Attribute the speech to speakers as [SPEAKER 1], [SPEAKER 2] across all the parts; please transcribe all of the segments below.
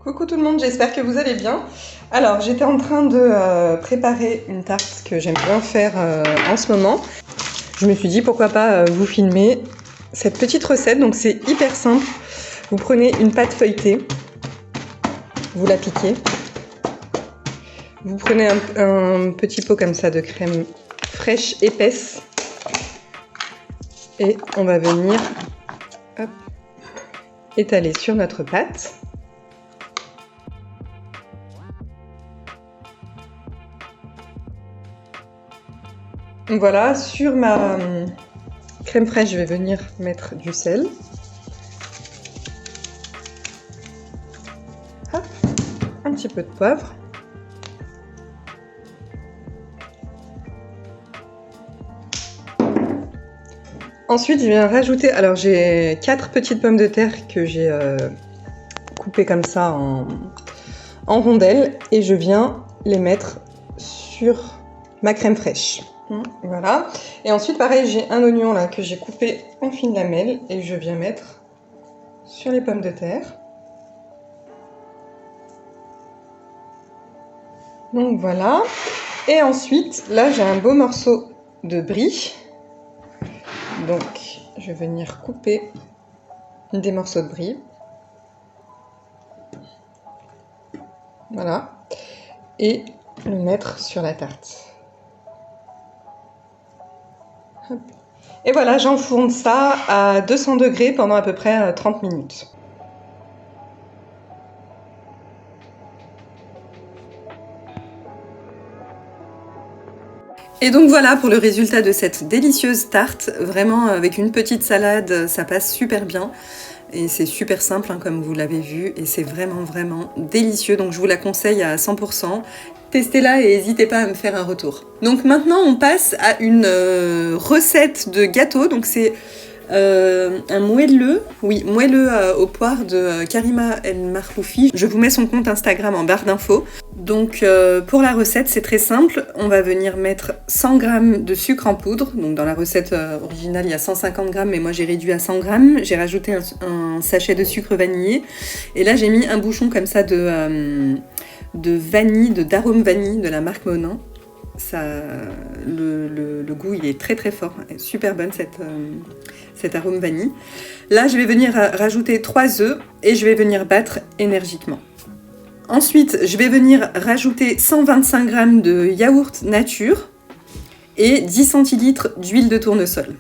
[SPEAKER 1] Coucou tout le monde, j'espère que vous allez bien. Alors, j'étais en train de préparer une tarte que j'aime bien faire en ce moment. Je me suis dit pourquoi pas vous filmer cette petite recette. Donc c'est hyper simple. Vous prenez une pâte feuilletée, vous la piquez. Vous prenez un petit pot comme ça de crème fraîche épaisse. Et on va venir étaler sur notre pâte. Voilà, sur ma crème fraîche, je vais venir mettre du sel. Hop, un petit peu de poivre. Ensuite, je viens rajouter, alors j'ai 4 petites pommes de terre que j'ai coupées comme ça en rondelles et je viens les mettre sur ma crème fraîche. Voilà. Et ensuite, pareil, j'ai un oignon là que j'ai coupé en fines lamelles et je viens mettre sur les pommes de terre. Donc voilà. Et ensuite, là, j'ai un beau morceau de brie. Donc, je vais venir couper des morceaux de brie. Voilà. Et le mettre sur la tarte. Hop. Et voilà, j'enfourne ça à 200 degrés pendant à peu près 30 minutes. Et donc voilà pour le résultat de cette délicieuse tarte. Vraiment, avec une petite salade, ça passe super bien. Et c'est super simple, hein, comme vous l'avez vu. Et c'est vraiment, vraiment délicieux. Donc je vous la conseille à 100%. Testez-la et n'hésitez pas à me faire un retour. Donc maintenant, on passe à une recette de gâteau. Donc c'est un moelleux, oui, moelleux aux poires de Karima El Marfoufi. Je vous mets son compte Instagram en barre d'infos. Donc pour la recette, c'est très simple. On va venir mettre 100 g de sucre en poudre. Donc dans la recette originale, il y a 150 g, mais moi j'ai réduit à 100 g. J'ai rajouté un sachet de sucre vanillé. Et là, j'ai mis un bouchon comme ça de vanille, d'arôme vanille de la marque Monin. Ça, le goût, il est très très fort. Super bonne cet arôme vanille. Là, je vais venir rajouter 3 œufs et je vais venir battre énergiquement. Ensuite, je vais venir rajouter 125 g de yaourt nature et 10 centilitres d'huile de tournesol.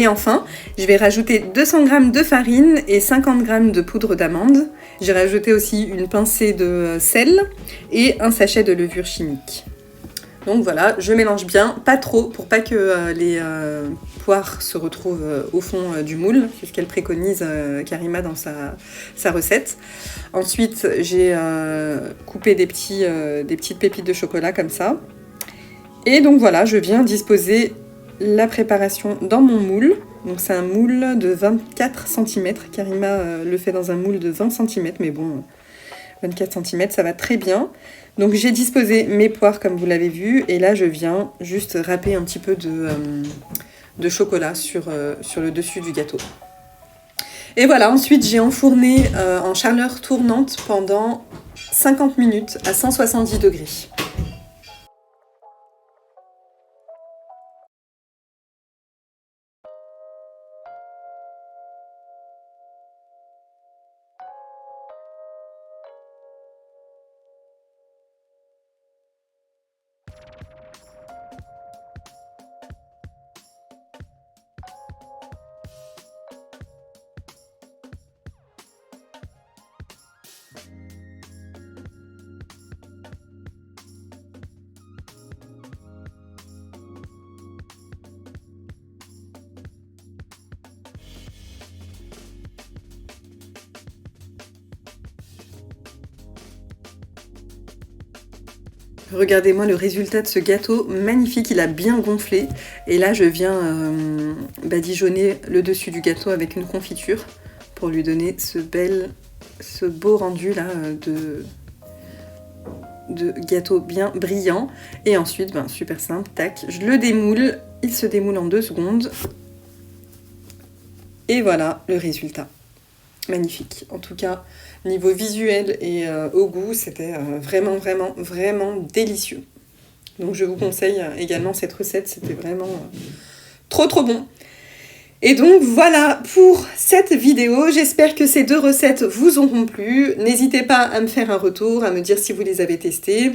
[SPEAKER 1] Et enfin, je vais rajouter 200 g de farine et 50 g de poudre d'amande. J'ai rajouté aussi une pincée de sel et un sachet de levure chimique. Donc voilà, je mélange bien, pas trop, pour pas que les poires se retrouvent au fond du moule. C'est ce qu'elle préconise Karima dans sa recette. Ensuite, j'ai coupé des petites pépites de chocolat comme ça. Et donc voilà, je viens disposer la préparation dans mon moule. Donc c'est un moule de 24 cm. Karima le fait dans un moule de 20 cm, mais bon, 24 cm, ça va très bien. Donc j'ai disposé mes poires comme vous l'avez vu, et là je viens juste râper un petit peu de chocolat sur le dessus du gâteau. Et voilà, ensuite j'ai enfourné en chaleur tournante pendant 50 minutes à 170 degrés. Regardez-moi le résultat de ce gâteau, magnifique, il a bien gonflé. Et là, je viens badigeonner le dessus du gâteau avec une confiture pour lui donner ce beau rendu là de gâteau bien brillant. Et ensuite, super simple, tac, je le démoule, il se démoule en 2 secondes. Et voilà le résultat. Magnifique. En tout cas, niveau visuel et au goût, c'était vraiment, vraiment, vraiment délicieux. Donc je vous conseille également cette recette, c'était vraiment trop trop bon. Et donc voilà pour cette vidéo, j'espère que ces 2 recettes vous auront plu. N'hésitez pas à me faire un retour, à me dire si vous les avez testées,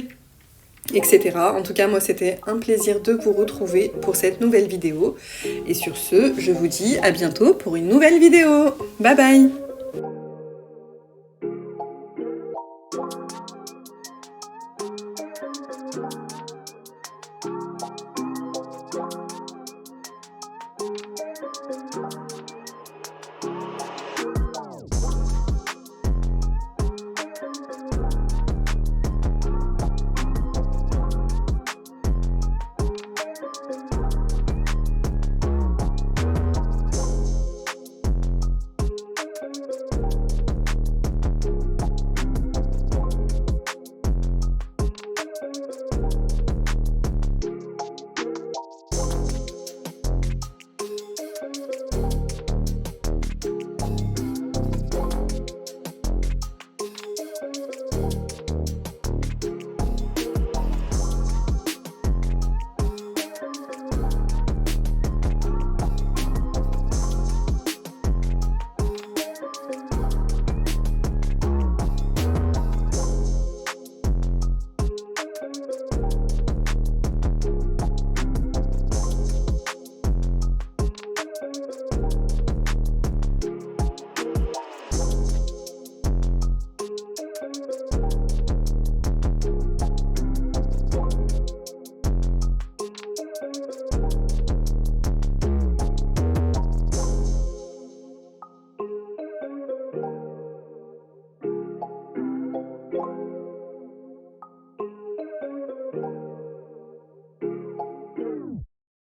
[SPEAKER 1] etc. En tout cas, moi, c'était un plaisir de vous retrouver pour cette nouvelle vidéo. Et sur ce, je vous dis à bientôt pour une nouvelle vidéo. Bye bye!